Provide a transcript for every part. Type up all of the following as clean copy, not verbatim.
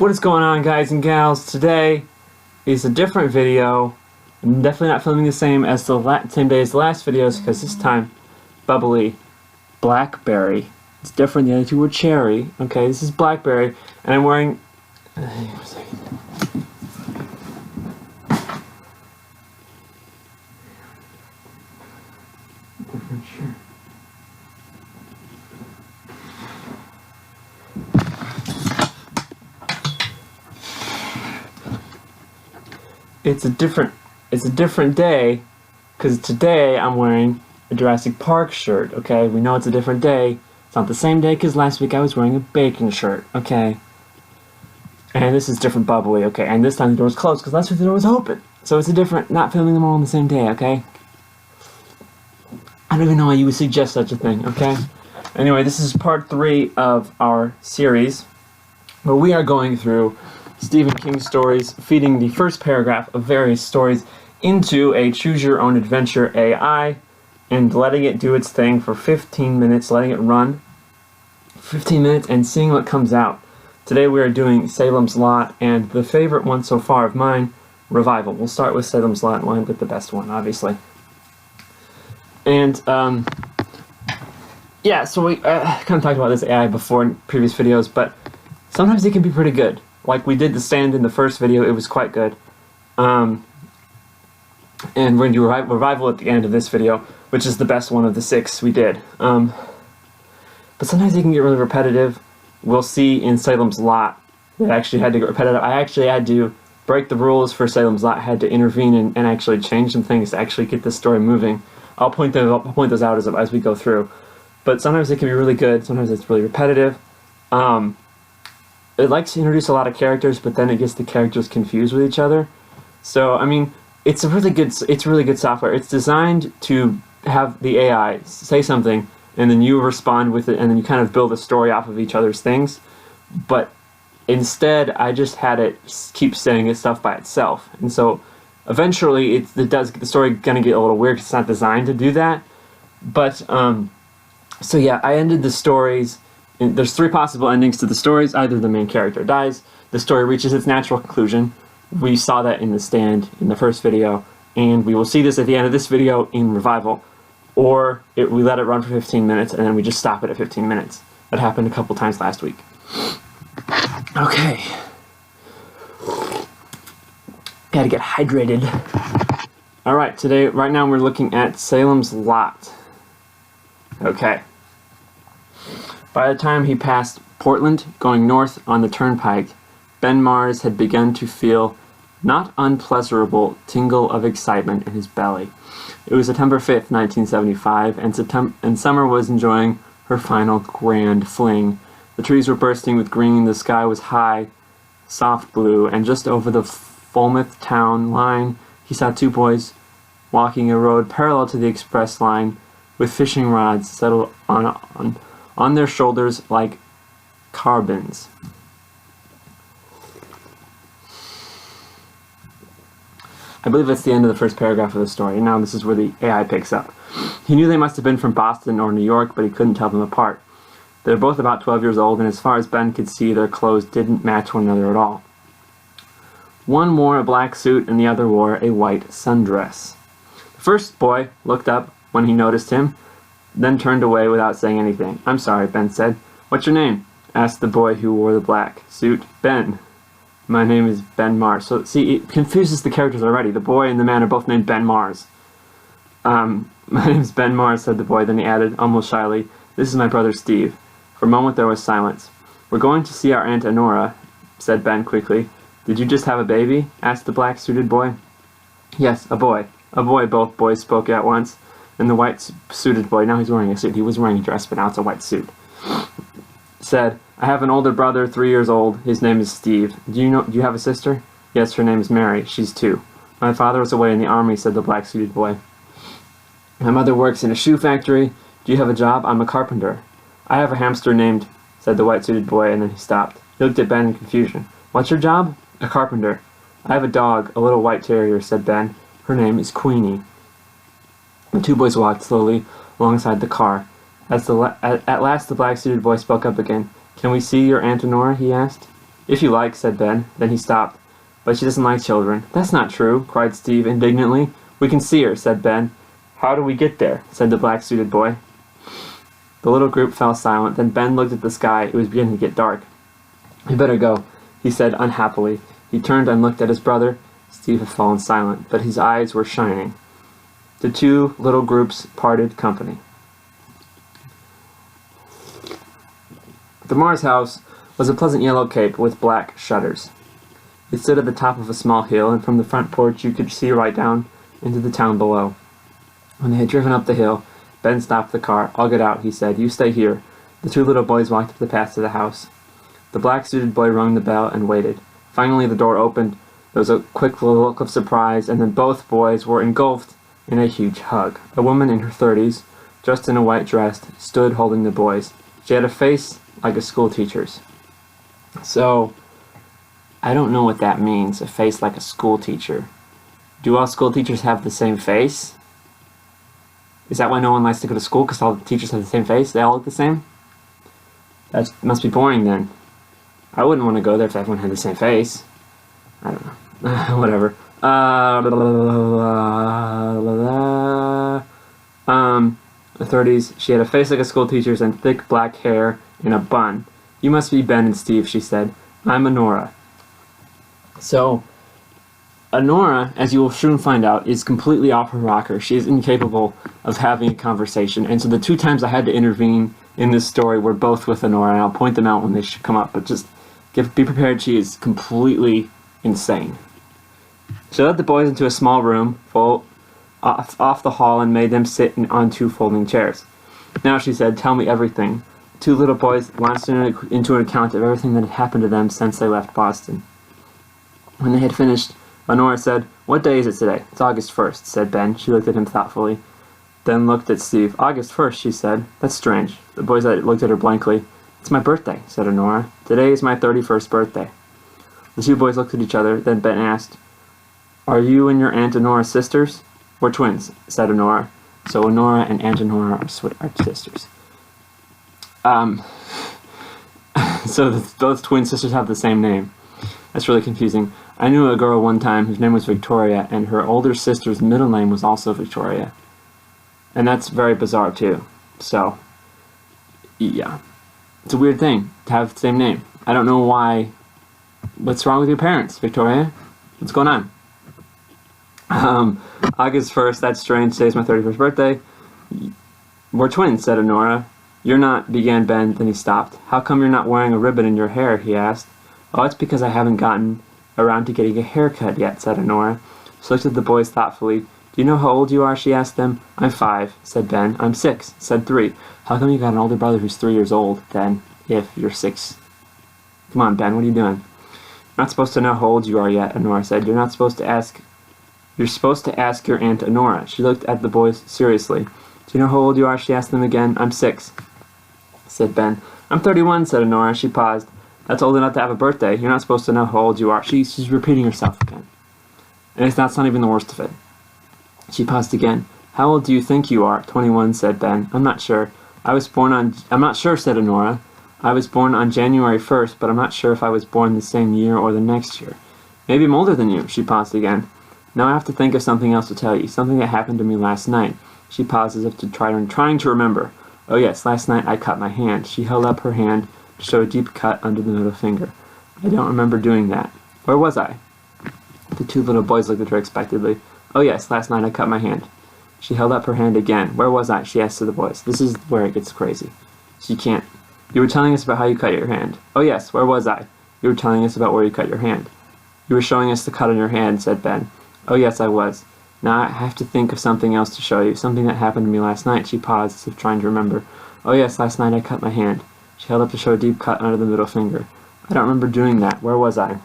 What is going on, guys and gals? Today is a different video. I'm definitely not filming the same as the same day as the last videos because this time, bubbly, blackberry. It's different. The other two were cherry. Okay, this is blackberry, and I'm wearing. Hang on a second. Different shirt. It's a different day because today I'm wearing a Jurassic Park shirt. Okay, we know it's a different day. It's not the same day because last week I was wearing a bacon shirt. Okay, and this is different bubbly. Okay, and this time the door was closed because last week the door was open. So it's a different, not filming them all on the same day. Okay, I don't even know why you would suggest such a thing. Okay, anyway, this is part 3 of our series where we are going through Stephen King stories, feeding the first paragraph of various stories into a choose-your-own-adventure AI and letting it do its thing for 15 minutes, letting it run 15 minutes and seeing what comes out. Today we are doing Salem's Lot and the favorite one so far of mine, Revival. We'll start with Salem's Lot and we'll end with the best one, obviously. And, yeah, so we kind of talked about this AI before in previous videos, but sometimes it can be pretty good. Like we did The Stand in the first video, it was quite good. And we're going to do Revival at the end of this video, which is the best one of the 6 we did. But sometimes it can get really repetitive. We'll see in Salem's Lot that I actually had to get repetitive. I actually had to break the rules for Salem's Lot. I had to intervene and actually change some things to actually get the story moving. I'll point those out as we go through. But sometimes it can be really good, sometimes it's really repetitive. It likes to introduce a lot of characters, but then it gets the characters confused with each other. So, I mean, it's really good software. It's designed to have the AI say something, and then you respond with it, and then you kind of build a story off of each other's things. But instead, I just had it keep saying its stuff by itself. And so, eventually, the story gonna get a little weird because it's not designed to do that. But, so yeah, I ended the stories. There's 3 possible endings to the stories. Either the main character dies, the story reaches its natural conclusion. We saw that in The Stand in the first video, and we will see this at the end of this video in Revival. Or we let it run for 15 minutes, and then we just stop it at 15 minutes. That happened a couple times last week. Okay. Gotta get hydrated. Alright, right now we're looking at Salem's Lot. Okay. By the time he passed Portland, going north on the turnpike, Ben Mars had begun to feel not unpleasurable tingle of excitement in his belly. It was September 5th, 1975, and summer was enjoying her final grand fling. The trees were bursting with green, the sky was high, soft blue, and just over the Falmouth town line, he saw 2 boys walking a road parallel to the express line with fishing rods settled on their shoulders like carbons. I believe that's the end of the first paragraph of the story, and now this is where the AI picks up. He knew they must have been from Boston or New York, but he couldn't tell them apart. They were both about 12 years old, and as far as Ben could see, their clothes didn't match one another at all. One wore a black suit, and the other wore a white sundress. The first boy looked up when he noticed him, then turned away without saying anything. "I'm sorry," Ben said. "What's your name?" asked the boy who wore the black suit. "Ben. My name is Ben Mars." So, see, it confuses the characters already. The boy and the man are both named Ben Mars. "My name's Ben Mars," said the boy. Then he added, almost shyly, "This is my brother Steve." For a moment there was silence. "We're going to see our Aunt Honora," said Ben quickly. "Did you just have a baby?" asked the black-suited boy. "Yes, a boy." "A boy," both boys spoke at once. And the white-suited boy, now he's wearing a suit. He was wearing a dress, but now it's a white suit. Said, "I have an older brother, 3 years old. His name is Steve. Do you have a sister?" "Yes, her name is Mary. She's 2. "My father was away in the army," said the black-suited boy. "My mother works in a shoe factory. Do you have a job?" "I'm a carpenter." "I have a hamster named," said the white-suited boy, and then he stopped. He looked at Ben in confusion. "What's your job?" "A carpenter." "I have a dog, a little white terrier," said Ben. "Her name is Queenie." The 2 boys walked slowly alongside the car. At last the black-suited boy spoke up again. "Can we see your Aunt Honora?" he asked. If you like, said Ben. Then he stopped. But she doesn't like children. That's not true, cried Steve indignantly. We can see her, said Ben. How do we get there? Said the black-suited boy. The little group fell silent. Then Ben looked at the sky. It was beginning to get dark. "You better go," he said unhappily. He turned and looked at his brother. Steve had fallen silent, but his eyes were shining. The two little groups parted company. The Mars house was a pleasant yellow cape with black shutters. It stood at the top of a small hill, and from the front porch you could see right down into the town below. When they had driven up the hill, Ben stopped the car. "I'll get out," he said. "You stay here." The two little boys walked up the path to the house. The black-suited boy rung the bell and waited. Finally the door opened. There was a quick look of surprise, and then both boys were engulfed in a huge hug. A woman in her 30s, dressed in a white dress, stood holding the boys. She had a face like a schoolteacher's. So, I don't know what that means, a face like a schoolteacher. Do all schoolteachers have the same face? Is that why no one likes to go to school, because all the teachers have the same face? They all look the same? That must be boring then. I wouldn't want to go there if everyone had the same face. I don't know. Whatever. The 30s, she had a face like a schoolteacher's and thick black hair in a bun. "You must be Ben and Steve," she said. "I'm Honora." So, Honora, as you will soon find out, is completely off her rocker. She is incapable of having a conversation, and so the two times I had to intervene in this story were both with Honora, and I'll point them out when they should come up, but just be prepared, she is completely insane. She led the boys into a small room off the hall and made them sit on two folding chairs. "Now," she said, "tell me everything." The two little boys launched into an account of everything that had happened to them since they left Boston. When they had finished, Honora said, "What day is it today?" "It's August 1st, said Ben. She looked at him thoughtfully, then looked at Steve. "August 1st, she said. "That's strange." The boys looked at her blankly. "It's my birthday," said Honora. "Today is my 31st birthday." The two boys looked at each other, then Ben asked, "Are you and your Aunt Honora sisters?" "We're twins," said Honora. So Honora and Aunt Honora are sisters. So both twin sisters have the same name. That's really confusing. I knew a girl one time whose name was Victoria, and her older sister's middle name was also Victoria. And that's very bizarre, too. So, yeah. It's a weird thing to have the same name. I don't know why. What's wrong with your parents, Victoria? What's going on? August 1st, that's strange. Today's my 31st birthday. "We're twins," said Honora. "You're not," began Ben, then he stopped. "How come you're not wearing a ribbon in your hair?" he asked. "Oh, it's because I haven't gotten around to getting a haircut yet," said Honora. She looked at the boys thoughtfully. "Do you know how old you are?" she asked them. "I'm 5, said Ben. "I'm 6, said 3. "How come you got an older brother who's 3 years old, then, if you're 6? "Come on, Ben, what are you doing?" "You're not supposed to know how old you are yet," Honora said. "You're supposed to ask your Aunt Honora." She looked at the boys seriously. "Do you know how old you are?" she asked them again. "I'm 6, said Ben. "I'm 31, said Honora. She paused. "That's old enough to have a birthday. You're not supposed to know how old you are." She's repeating herself again. And that's not even the worst of it. She paused again. "How old do you think you are?" 21, said Ben. "I'm not sure. I'm not sure, said Honora. "I was born on January 1st, but I'm not sure if I was born the same year or the next year. Maybe I'm older than you." She paused again. "Now I have to think of something else to tell you. Something that happened to me last night." She paused as if trying to remember. "Oh yes, last night I cut my hand." She held up her hand to show a deep cut under the middle finger. "I don't remember doing that. Where was I?" The two little boys looked at her expectantly. "Oh yes, last night I cut my hand." She held up her hand again. "Where was I?" she asked to the boys. This is where it gets crazy. She can't. "You were telling us about how you cut your hand." "Oh yes, where was I?" "You were telling us about where you cut your hand." "You were showing us the cut on your hand," said Ben. "Oh yes, I was. Now I have to think of something else to show you. Something that happened to me last night." She paused as if trying to remember. "Oh yes, last night I cut my hand." She held up to show a deep cut under the middle finger. "I don't remember doing that. Where was I?"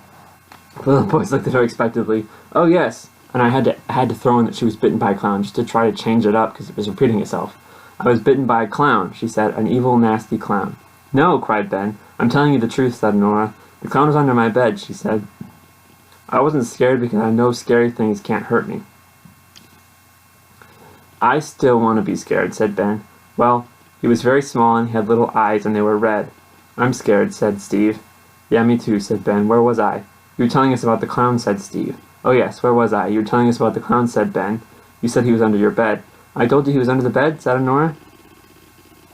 The little boys looked at her expectantly. "Oh yes." And I had to throw in that she was bitten by a clown just to try to change it up because it was repeating itself. "I was bitten by a clown," she said. "An evil, nasty clown." "No," cried Ben. "I'm telling you the truth," said Nora. "The clown was under my bed," she said. "I wasn't scared because I know scary things can't hurt me." "I still want to be scared," said Ben. "Well, he was very small and he had little eyes and they were red." "I'm scared," said Steve. Yeah, me too, said Ben. Where was I? You were telling us about the clown, said Steve. Oh yes, where was I? You were telling us about the clown, said Ben. You said he was under your bed. I told you he was under the bed, said Nora.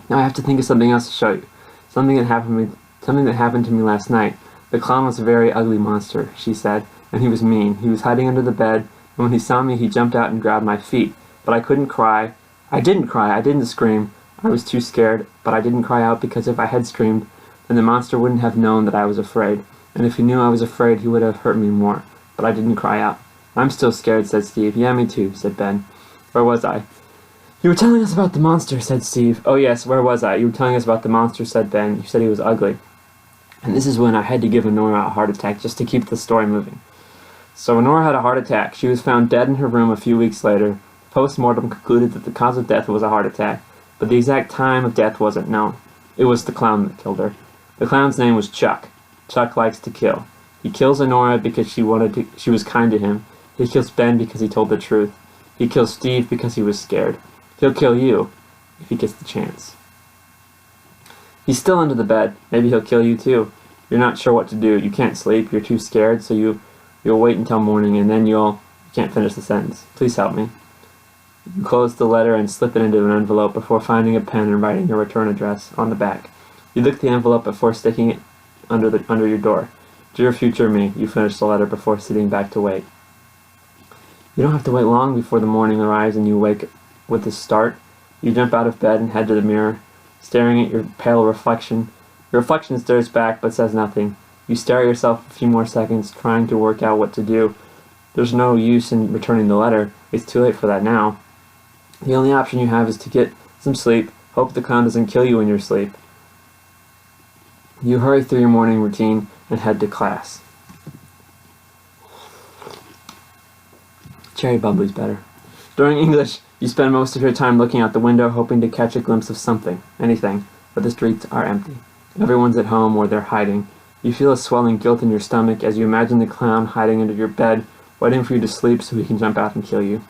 Now I have to think of something else to show you. Something that happened to me last night. The clown was a very ugly monster, she said, and he was mean. He was hiding under the bed, and when he saw me, he jumped out and grabbed my feet. But I couldn't cry. I didn't cry. I didn't scream. I was too scared, but I didn't cry out because if I had screamed, then the monster wouldn't have known that I was afraid. And if he knew I was afraid, he would have hurt me more. But I didn't cry out. I'm still scared, said Steve. Yeah, me too, said Ben. Where was I? You were telling us about the monster, said Steve. Oh yes, where was I? You were telling us about the monster, said Ben. You said he was ugly. And this is when I had to give Nora a heart attack just to keep the story moving. So Nora had a heart attack. She was found dead in her room a few weeks later. Post-mortem concluded that the cause of death was a heart attack, but the exact time of death wasn't known. It was the clown that killed her. The clown's name was Chuck. Chuck likes to kill. He kills Nora because she was kind to him. He kills Ben because he told the truth. He kills Steve because he was scared. He'll kill you if he gets the chance. He's still under the bed. Maybe he'll kill you too. You're not sure what to do. You can't sleep. You're too scared, so you'll wait until morning, and then you can't finish the sentence. Please help me. You close the letter and slip it into an envelope before finding a pen and writing your return address on the back. You lick the envelope before sticking it under your door. Dear future me, you finish the letter before sitting back to wait. You don't have to wait long before the morning arrives and you wake with a start. You jump out of bed and head to the mirror, staring at your pale reflection. Your reflection stares back but says nothing. You stare at yourself a few more seconds, trying to work out what to do. There's no use in returning the letter. It's too late for that now. The only option you have is to get some sleep, hope the clown doesn't kill you in your sleep. You hurry through your morning routine and head to class. Cherry bubbly's better. During English, you spend most of your time looking out the window, hoping to catch a glimpse of something, anything, but the streets are empty. Everyone's at home or they're hiding. You feel a swelling guilt in your stomach as you imagine the clown hiding under your bed, waiting for you to sleep so he can jump out and kill you.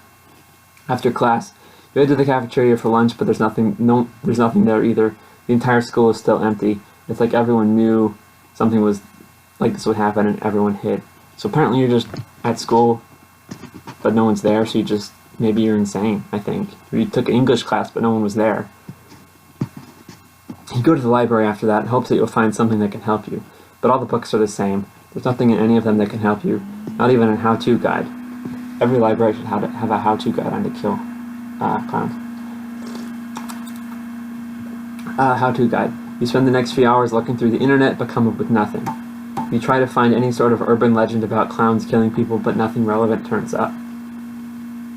After class, you head to the cafeteria for lunch, but there's nothing there either. The entire school is still empty. It's like everyone knew something was like this would happen and everyone hid. So apparently you're just at school, but no one's there, so maybe you're insane, I think. Or you took an English class, but no one was there. You go to the library after that and hope that you'll find something that can help you. But all the books are the same. There's nothing in any of them that can help you. Not even a how-to guide. Every library should have a how-to guide on to kill clowns. How-to guide. You spend the next few hours looking through the internet but come up with nothing. You try to find any sort of urban legend about clowns killing people, but nothing relevant turns up.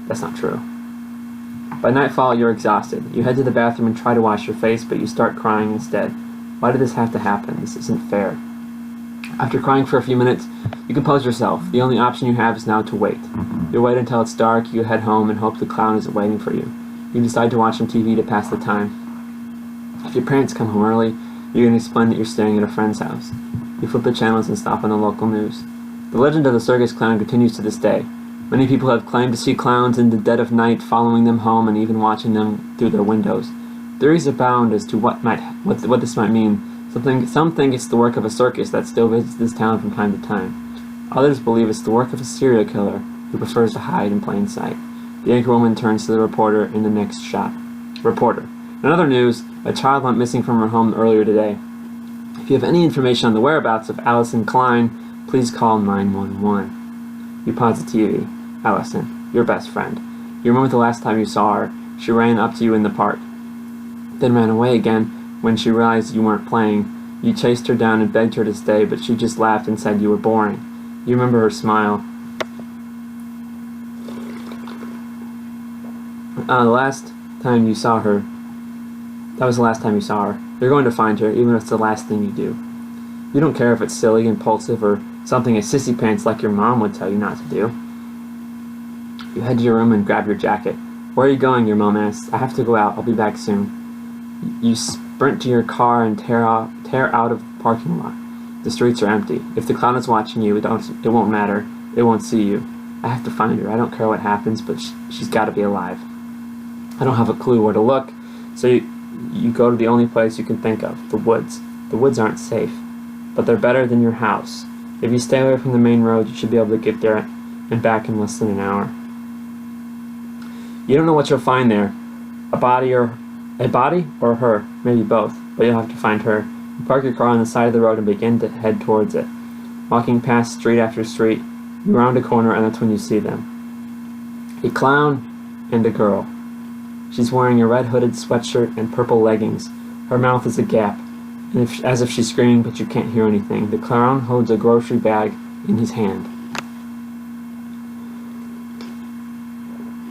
That's not true. By nightfall, you're exhausted. You head to the bathroom and try to wash your face, but you start crying instead. Why did this have to happen? This isn't fair. After crying for a few minutes, you compose yourself. The only option you have is now to wait. You wait until it's dark, you head home and hope the clown isn't waiting for you. You decide to watch some TV to pass the time. If your parents come home early, you can explain that you're staying at a friend's house. You flip the channels and stop on the local news. The legend of the circus clown continues to this day. Many people have claimed to see clowns in the dead of night, following them home and even watching them through their windows. Theories abound as to what this might mean. Some think it's the work of a circus that still visits this town from time to time. Others believe it's the work of a serial killer who prefers to hide in plain sight. The anchor woman turns to the reporter in the next shot. Reporter. In other news, a child went missing from her home earlier today. If you have any information on the whereabouts of Allison Klein, please call 911. You pause the TV. Allison, your best friend. You remember the last time you saw her. She ran up to you in the park, then ran away again when she realized you weren't playing. You chased her down and begged her to stay, but she just laughed and said you were boring. You remember her smile. That was the last time you saw her. You're going to find her, even if it's the last thing you do. You don't care if it's silly, impulsive, or something a sissy pants like your mom would tell you not to do. You head to your room and grab your jacket. Where are you going? Your mom asks. I have to go out. I'll be back soon. You sprint to your car and tear out of the parking lot. The streets are empty. If the clown is watching you, it won't matter. It won't see you. I have to find her. I don't care what happens, but she's got to be alive. I don't have a clue where to look, so you go to the only place you can think of, the woods. The woods aren't safe. but they're better than your house. If you stay away from the main road, you should be able to get there and back in less than an hour. You don't know what you'll find there. A body or her, maybe both, but you'll have to find her. You park your car on the side of the road and begin to head towards it. Walking past street after street, you round a corner and that's when you see them. A clown and a girl. She's wearing a red hooded sweatshirt and purple leggings. Her mouth is a gap, and as if she's screaming, but you can't hear anything. The clown holds a grocery bag in his hand.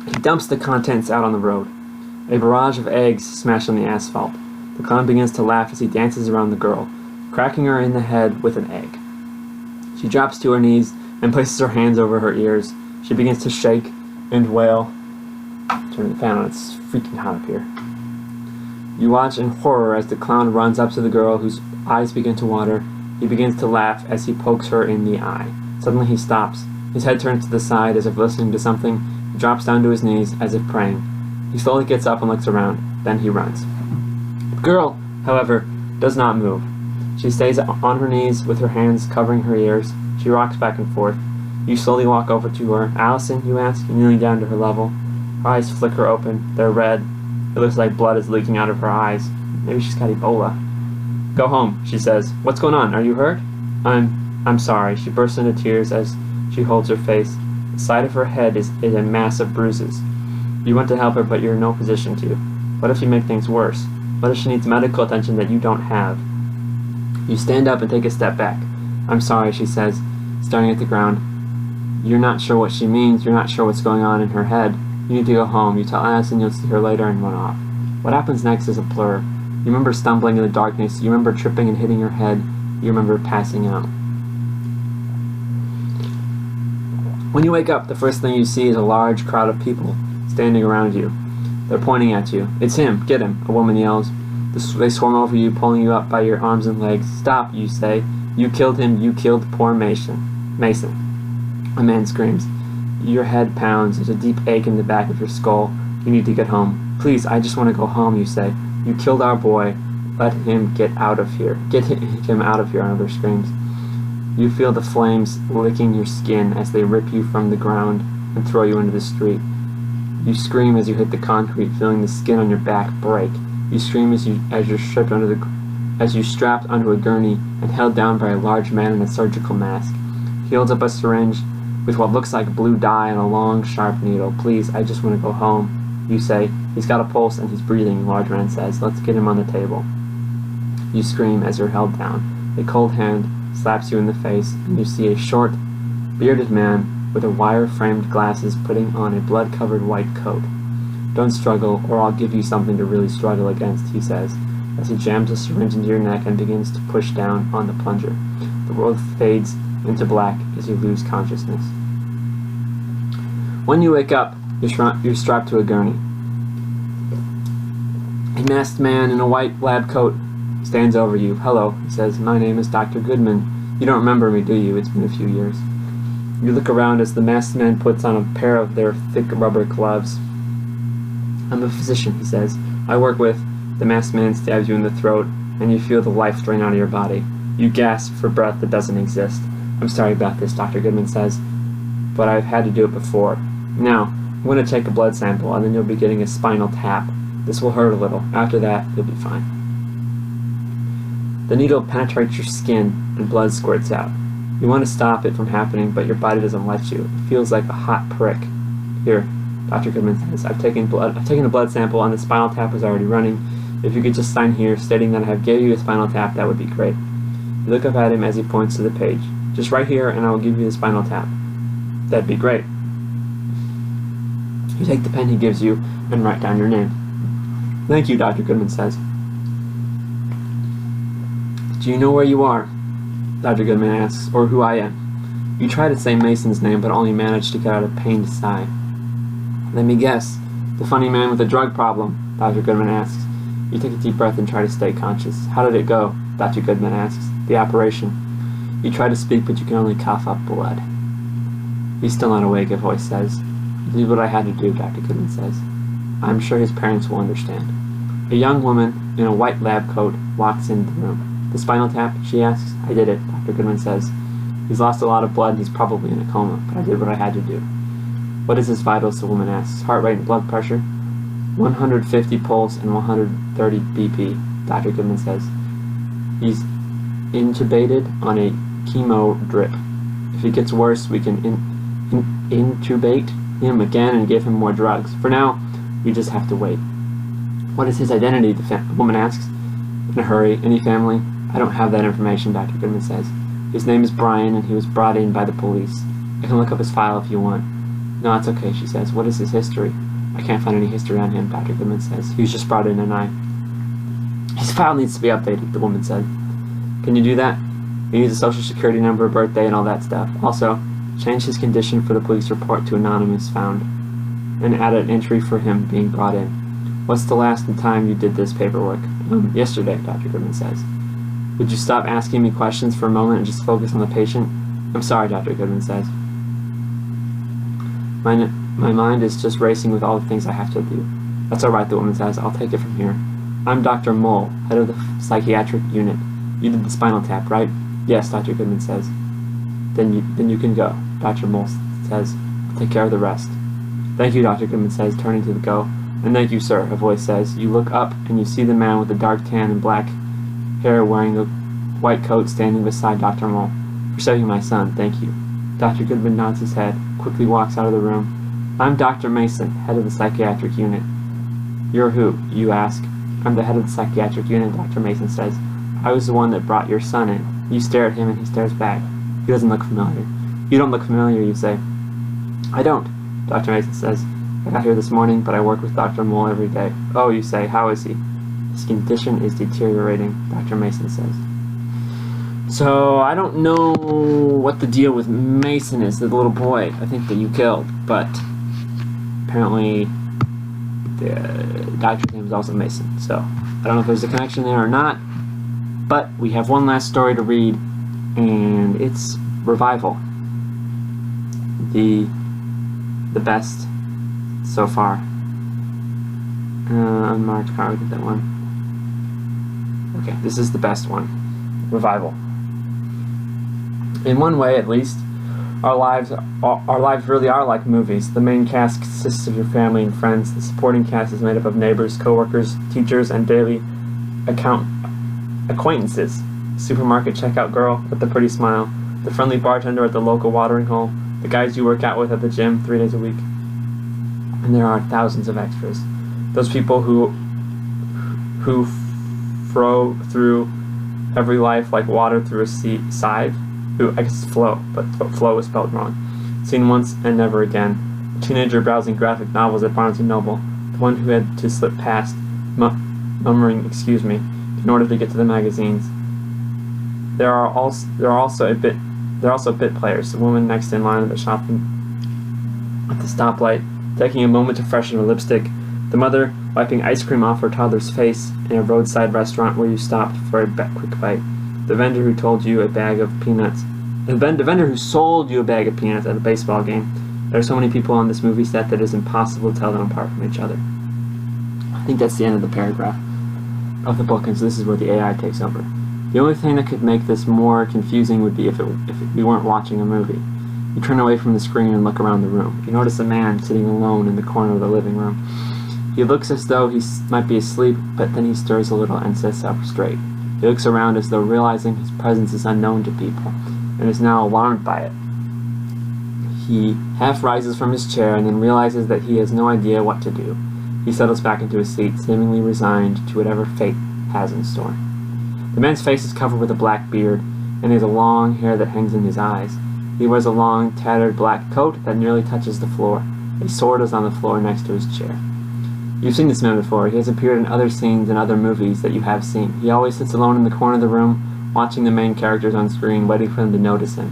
He dumps the contents out on the road. A barrage of eggs smash on the asphalt. The clown begins to laugh as he dances around the girl, cracking her in the head with an egg. She drops to her knees and places her hands over her ears. She begins to shake and wail. Turn the fan on, it's freaking hot up here. You watch in horror as the clown runs up to the girl whose eyes begin to water. He begins to laugh as he pokes her in the eye. Suddenly he stops. His head turns to the side as if listening to something. He drops down to his knees as if praying. He slowly gets up and looks around. Then he runs. The girl, however, does not move. She stays on her knees with her hands covering her ears. She rocks back and forth. You slowly walk over to her. "Allison," you ask, kneeling down to her level. Her eyes flicker open. They're red. It looks like blood is leaking out of her eyes. Maybe she's got Ebola. "Go home," she says. "What's going on? Are you hurt?" I'm sorry." She bursts into tears as she holds her face. The side of her head is a mass of bruises. You want to help her, but you're in no position to. What if you make things worse? What if she needs medical attention that you don't have? You stand up and take a step back. "I'm sorry," she says, staring at the ground. You're not sure what she means. You're not sure what's going on in her head. You need to go home. You tell Allison you'll see her later and run off. What happens next is a blur. You remember stumbling in the darkness. You remember tripping and hitting your head. You remember passing out. When you wake up, the first thing you see is a large crowd of people standing around you. They're pointing at you. "It's him! Get him!" a woman yells. They swarm over you, pulling you up by your arms and legs. "Stop," you say. "You killed him. You killed poor Mason." A man screams. Your head pounds. There's a deep ache in the back of your skull. You need to get home. "Please, I just want to go home," you say. "You killed our boy. Let him get out of here. Get him out of here," another screams. You feel the flames licking your skin as they rip you from the ground and throw you into the street. You scream as you hit the concrete, feeling the skin on your back break. You scream as you're strapped onto a gurney and held down by a large man in a surgical mask. He holds up a syringe with what looks like blue dye and a long, sharp needle. "Please, I just want to go home," you say. "He's got a pulse and he's breathing," the large man says. "Let's get him on the table." You scream as you're held down. A cold hand slaps you in the face, and you see a short, bearded man with a wire-framed glasses putting on a blood-covered white coat. "Don't struggle, or I'll give you something to really struggle against," he says, as he jams a syringe into your neck and begins to push down on the plunger. The world fades into black as you lose consciousness. When you wake up, you're strapped to a gurney. A masked man in a white lab coat stands over you. "Hello," he says. "My name is Dr. Goodman. You don't remember me, do you? It's been a few years." You look around as the masked man puts on a pair of their thick rubber gloves. "I'm a physician," he says. "I work with..." The masked man stabs you in the throat, and you feel the life drain out of your body. You gasp for breath that doesn't exist. "I'm sorry about this," Dr. Goodman says, "but I've had to do it before. Now, I'm going to take a blood sample, and then you'll be getting a spinal tap. This will hurt a little. After that, you'll be fine." The needle penetrates your skin, and blood squirts out. You want to stop it from happening, but your body doesn't let you. It feels like a hot prick. "Here," Dr. Goodman says, I've taken a blood sample, and the spinal tap is already running. If you could just sign here, stating that I have gave you a spinal tap, that would be great." You look up at him as he points to the page. "Just right here, and I will give you the spinal tap." "That'd be great." You take the pen he gives you and write down your name. "Thank you," Dr. Goodman says. "Do you know where you are?" Dr. Goodman asks, "or who I am?" You try to say Mason's name, but only manage to get out a pained sigh. "Let me guess. The funny man with the drug problem?" Dr. Goodman asks. You take a deep breath and try to stay conscious. "How did it go?" Dr. Goodman asks. "The operation." You try to speak, but you can only cough up blood. "He's still not awake," a voice says. "You did what I had to do," Dr. Goodman says. "I'm sure his parents will understand." A young woman in a white lab coat walks into the room. The spinal tap, she asks. I did it, Dr. Goodman says. He's lost a lot of blood and he's probably in a coma, but I did what I had to do. What is his vitals, the woman asks. Heart rate and blood pressure? 150 pulse and 130 BP, Dr. Goodman says. He's intubated on a chemo drip. If it gets worse, we can intubate him again and give him more drugs. For now, we just have to wait. What is his identity, the woman asks. In a hurry. Any family? I don't have that information, Dr. Goodman says. His name is Brian, and he was brought in by the police. I can look up his file if you want. No, it's okay, she says. What is his history? I can't find any history on him, Dr. Goodman says. He was just brought in, His file needs to be updated, the woman said. Can you do that? He needs a social security number, birthday, and all that stuff. Also, change his condition for the police report to anonymous found, and add an entry for him being brought in. What's the last time you did this paperwork? Yesterday, Dr. Goodman says. Would you stop asking me questions for a moment and just focus on the patient? I'm sorry, Dr. Goodman says. My mind is just racing with all the things I have to do. That's all right, the woman says. I'll take it from here. I'm Dr. Mole, head of the psychiatric unit. You did the spinal tap, right? Yes, Dr. Goodman says. Then you can go, Dr. Mole says. I'll take care of the rest. Thank you, Dr. Goodman says, turning to go. And thank you, sir, a voice says. You look up and you see the man with the dark tan and black hair wearing a white coat standing beside Dr. Mole. For saving my son, thank you. Dr. Goodman nods his head, quickly walks out of the room. I'm Dr. Mason, head of the psychiatric unit. You're who, you ask. I'm the head of the psychiatric unit, Dr. Mason says. I was the one that brought your son in. You stare at him and he stares back. He doesn't look familiar. You don't look familiar, you say. I don't, Dr. Mason says. I got here this morning, but I work with Dr. Mole every day. Oh, you say, how is he? His condition is deteriorating, Dr. Mason says. So, I don't know what the deal with Mason is, the little boy, I think, that you killed, but apparently the doctor's name is also Mason, so I don't know if there's a connection there or not, but we have one last story to read, and it's Revival. The best so far. Unmarked car, we did that one. Okay, this is the best one. Revival. In one way, at least, our lives really are like movies. The main cast consists of your family and friends. The supporting cast is made up of neighbors, co-workers, teachers, and daily acquaintances. Supermarket checkout girl with the pretty smile, the friendly bartender at the local watering hole, the guys you work out with at the gym 3 days a week. And there are thousands of extras. Those people who flow through every life like water through a sieve. I guess it's flow, but flow is spelled wrong. Seen once and never again. A teenager browsing graphic novels at Barnes & Noble. The one who had to slip past, murmuring, excuse me, in order to get to the magazines. There are also bit players. The woman next in line at the stoplight, taking a moment to freshen her lipstick. The mother wiping ice cream off her toddler's face in a roadside restaurant where you stopped for a quick bite. The vendor who told you a bag of peanuts. The vendor who sold you a bag of peanuts at a baseball game. There are so many people on this movie set that it is impossible to tell them apart from each other. I think that's the end of the paragraph of the book, and so this is where the AI takes over. The only thing that could make this more confusing would be if we weren't watching a movie. You turn away from the screen and look around the room. You notice a man sitting alone in the corner of the living room. He looks as though he might be asleep, but then he stirs a little and sits up straight. He looks around as though realizing his presence is unknown to people, and is now alarmed by it. He half rises from his chair and then realizes that he has no idea what to do. He settles back into his seat, seemingly resigned to whatever fate has in store. The man's face is covered with a black beard, and he has a long hair that hangs in his eyes. He wears a long, tattered black coat that nearly touches the floor. A sword is on the floor next to his chair. You've seen this man before. He has appeared in other scenes and other movies that you have seen. He always sits alone in the corner of the room, watching the main characters on screen, waiting for them to notice him.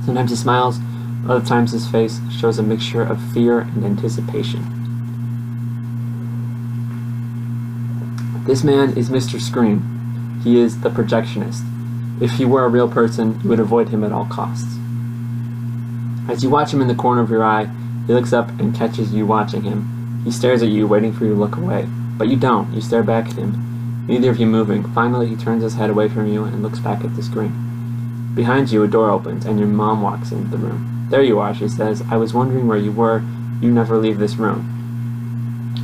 Sometimes he smiles, other times his face shows a mixture of fear and anticipation. This man is Mr. Scream. He is the projectionist. If he were a real person, you would avoid him at all costs. As you watch him in the corner of your eye, he looks up and catches you watching him. He stares at you, waiting for you to look away. But you don't. You stare back at him. neither of you moving. Finally, he turns his head away from you and looks back at the screen. Behind you, a door opens, and your mom walks into the room. "There you are," she says. "I was wondering where you were. You never leave this room."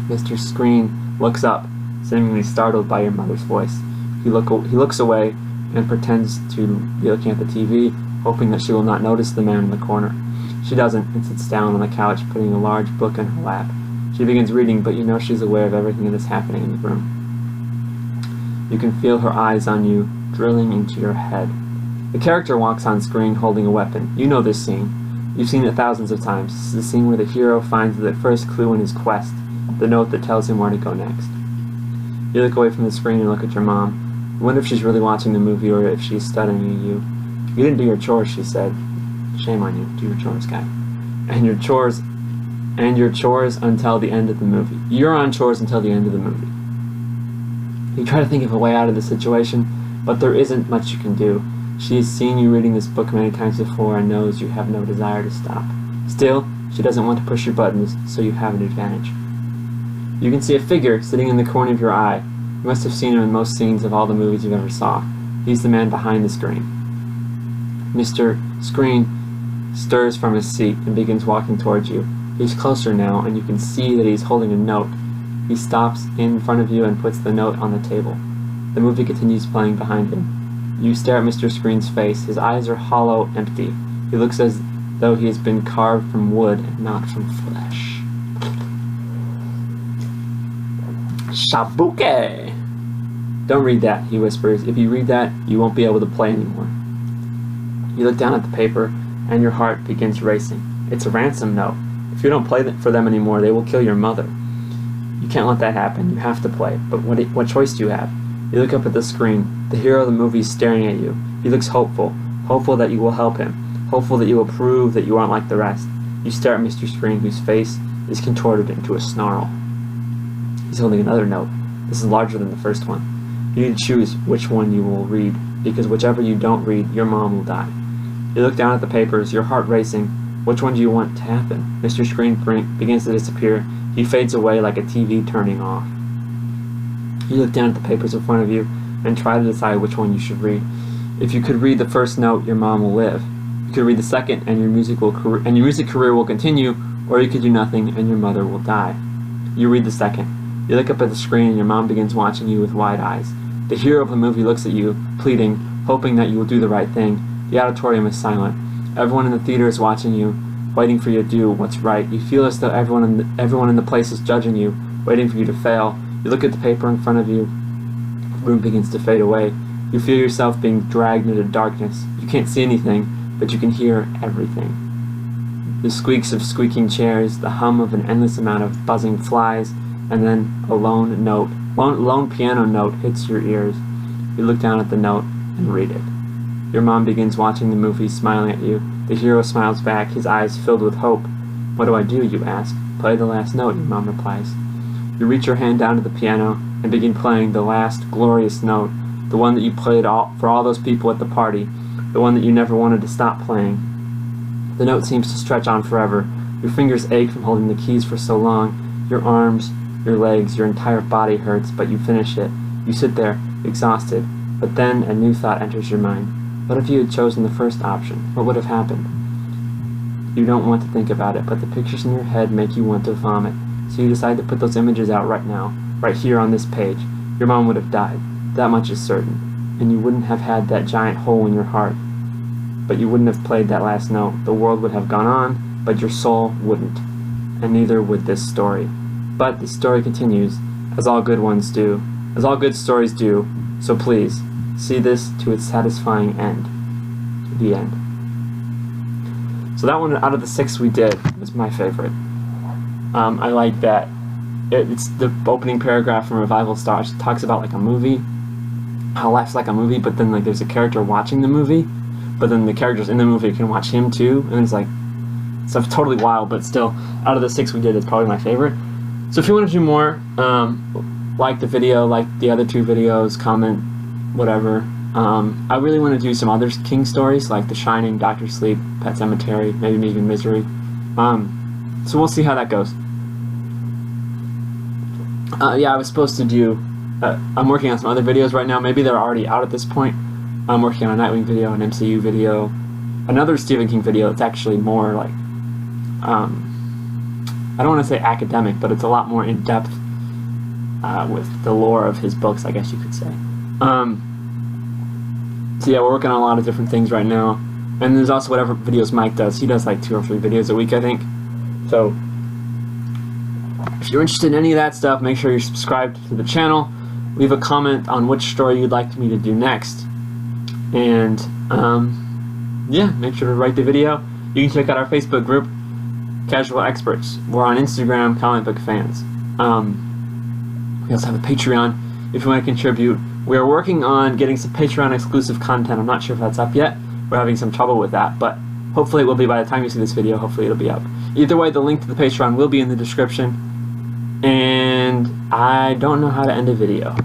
Mr. Screen looks up, seemingly startled by your mother's voice. He looks away and pretends to be looking at the TV, hoping that she will not notice the man in the corner. She doesn't, and sits down on the couch, putting a large book in her lap. She begins reading, but you know she's aware of everything that is happening in the room. You can feel her eyes on you, drilling into your head. The character walks on screen holding a weapon. You know this scene. You've seen it thousands of times. This is the scene where the hero finds the first clue in his quest, the note that tells him where to go next. You look away from the screen and look at your mom. You wonder if she's really watching the movie or if she's studying you. "You didn't do your chores," she said. "Shame on you. Do your chores, guy. And your chores until the end of the movie. You're on chores until the end of the movie." You try to think of a way out of the situation, but there isn't much you can do. She has seen you reading this book many times before and knows you have no desire to stop. Still, she doesn't want to push your buttons, so you have an advantage. You can see a figure sitting in the corner of your eye. You must have seen him in most scenes of all the movies you've ever saw. He's the man behind the screen. Mr. Screen stirs from his seat and begins walking towards you. He's closer now, and you can see that he's holding a note. He stops in front of you and puts the note on the table. The movie continues playing behind him. You stare at Mr. Screen's face. His eyes are hollow, empty. He looks as though he has been carved from wood and not from flesh. Shabuke! "Don't read that," he whispers. "If you read that, you won't be able to play anymore." You look down at the paper, and your heart begins racing. It's a ransom note. If you don't play for them anymore, they will kill your mother. You can't let that happen. You have to play. But what choice do you have? You look up at the screen. The hero of the movie is staring at you. He looks hopeful. Hopeful that you will help him. Hopeful that you will prove that you aren't like the rest. You stare at Mr. Screen, whose face is contorted into a snarl. He's holding another note. This is larger than the first one. You need to choose which one you will read, because whichever you don't read, your mom will die. You look down at the papers, your heart racing. Which one do you want to happen? Mr. Screen begins to disappear. He fades away like a TV turning off. You look down at the papers in front of you and try to decide which one you should read. If you could read the first note, your mom will live. You could read the second, and your music career will continue, or you could do nothing and your mother will die. You read the second. You look up at the screen and your mom begins watching you with wide eyes. The hero of the movie looks at you, pleading, hoping that you will do the right thing. The auditorium is silent. Everyone in the theater is watching you, waiting for you to do what's right. You feel as though everyone in the place is judging you, waiting for you to fail. You look at the paper in front of you. The room begins to fade away. You feel yourself being dragged into darkness. You can't see anything, but you can hear everything. The squeaks of squeaking chairs, the hum of an endless amount of buzzing flies, and then a lone piano note hits your ears. You look down at the note and read it. Your mom begins watching the movie, smiling at you. The hero smiles back, his eyes filled with hope. "What do I do?" you ask. "Play the last note," your mom replies. You reach your hand down to the piano and begin playing the last glorious note, the one that you played for all those people at the party, the one that you never wanted to stop playing. The note seems to stretch on forever. Your fingers ache from holding the keys for so long. Your arms, your legs, your entire body hurts, but you finish it. You sit there, exhausted, but then a new thought enters your mind. What if you had chosen the first option? What would have happened? You don't want to think about it, but the pictures in your head make you want to vomit. So you decide to put those images out right now, right here on this page. Your mom would have died. That much is certain. And you wouldn't have had that giant hole in your heart. But you wouldn't have played that last note. The world would have gone on, but your soul wouldn't. And neither would this story. But the story continues, as all good ones do, as all good stories do. So please, see this to its satisfying end. The end. So that one out of the 6 we did was my favorite. I like that. It's the opening paragraph from Revival Stars. It talks about like a movie, how life's like a movie, but then like there's a character watching the movie, but then the characters in the movie can watch him too, and it's like stuff totally wild. But still, out of the 6 we did, it's probably my favorite. So if you want to do more, like the video, like the other 2 videos, comment, whatever. I really want to do some other King stories like The Shining, Doctor Sleep, Pet Sematary, maybe even Misery. So we'll see how that goes. Yeah, I was supposed to do I'm working on some other videos right now. Maybe they're already out at this point. I'm working on a Nightwing video, an MCU video, another Stephen King video. It's actually more like, I don't want to say academic, but it's a lot more in depth with the lore of his books, I guess you could say. So yeah, we're working on a lot of different things right now. And there's also whatever videos Mike does. He does like 2 or 3 videos a week, I think. So if you're interested in any of that stuff, make sure you're subscribed to the channel. Leave a comment on which story you'd like me to do next. And yeah, make sure to write the video. You can check out our Facebook group, Casual Experts. We're on Instagram, Comic Book Fans. We also have a Patreon if you want to contribute. We are working on getting some Patreon exclusive content. I'm not sure if that's up yet. We're having some trouble with that, but hopefully it will be by the time you see this video. Hopefully it'll be up. Either way, the link to the Patreon will be in the description. And I don't know how to end a video.